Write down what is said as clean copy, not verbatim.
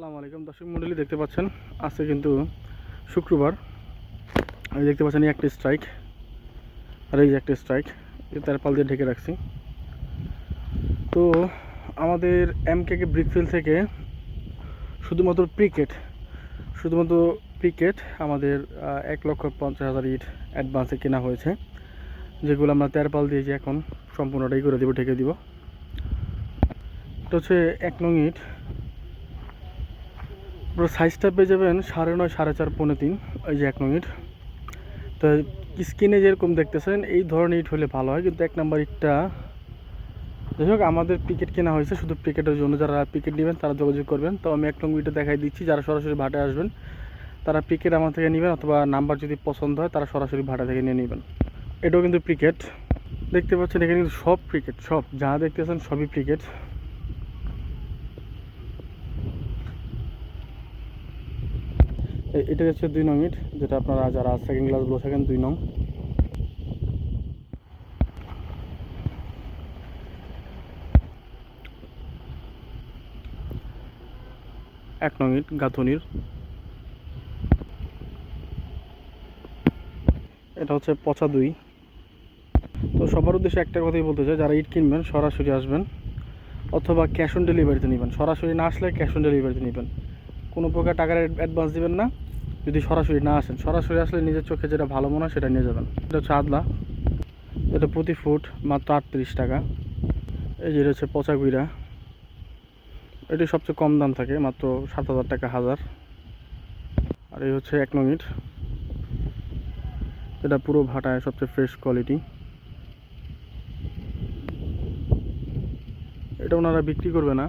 আসসালামু আলাইকুম দর্শক মণ্ডলী, দেখতে পাচ্ছেন আজকে কিন্তু শুক্রবার। আমি দেখতে পাচ্ছেন এই একটা স্ট্রাইক আর এই যে একটা স্ট্রাইক, তারপাল দিয়ে ঢেকে রাখছি। তো আমাদের এমকেকে ব্রিকফিল্ড থেকে শুধুমাত্র প্রিকেট আমাদের 1,50,000 ইট অ্যাডভান্সে কেনা হয়েছে, যেগুলো আমরা তেরপাল দিয়ে যে এখন সম্পূর্ণটাই করে দেবো, ঢেকে দিব। এটা হচ্ছে 1 নং ইট। পুরো সাইজটা পেয়ে যাবেন 9.5, 4.5, 3.5। এই যে 1 নং ইট। তো স্ক্রিনে যেরকম দেখতেছেন এই ধরনের ইট হলে ভালো হয়, কিন্তু 1 নাম্বার ইটটা যাই হোক আমাদের পিকেট কেনা হয়েছে শুধু পিকেটের জন্য। যারা পিকেট নেবেন তারা যোগাযোগ করবেন। তো আমি 1 নং ইটটা দেখাই দিচ্ছি। যারা সরাসরি ভাটায় আসবেন তারা পিকেট আমার থেকে নেবেন, অথবা নাম্বার যদি পছন্দ হয় তারা সরাসরি ভাটা থেকে নিয়ে নেবেন। এটাও কিন্তু পিকেট দেখতে পাচ্ছেন, এখানে কিন্তু সব পিকেট, সব যা দেখতেছেন সবই পিকেট। এটা হচ্ছে 2 নং ইট, যেটা আপনারা যারা সেকেন্ড ক্লাসগুলো থাকেন 2 নং। এক নং ইট গাঁথনির। এটা হচ্ছে পচা 2। তো সবার উদ্দেশ্যে একটা কথাই বলতে চাই, যারা ইট কিনবেন সরাসরি আসবেন, অথবা ক্যাশ অন ডেলিভারিতে নেবেন। সরাসরি না আসলে ক্যাশ অন ডেলিভারিতে নেবেন, কোনো প্রকার টাকার অ্যাডভান্স দিবেন না যদি সরাসরি না আসেন। সরাসরি আসলে নিজের চোখে যেটা ভালো মনে হয় সেটা নিয়ে যাবেন। এটা হচ্ছে আদলা, এটা প্রতি ফুট মাত্র 38 টাকা। এই যে এটা হচ্ছে পচা গুইরা, এটি সবচেয়ে কম দাম থাকে, মাত্র 7,000 টাকা হাজার। আর এই হচ্ছে 1 নং ইট, এটা পুরো ভাটায় সবচেয়ে ফ্রেশ কোয়ালিটি। এটা ওনারা বিক্রি করবে না,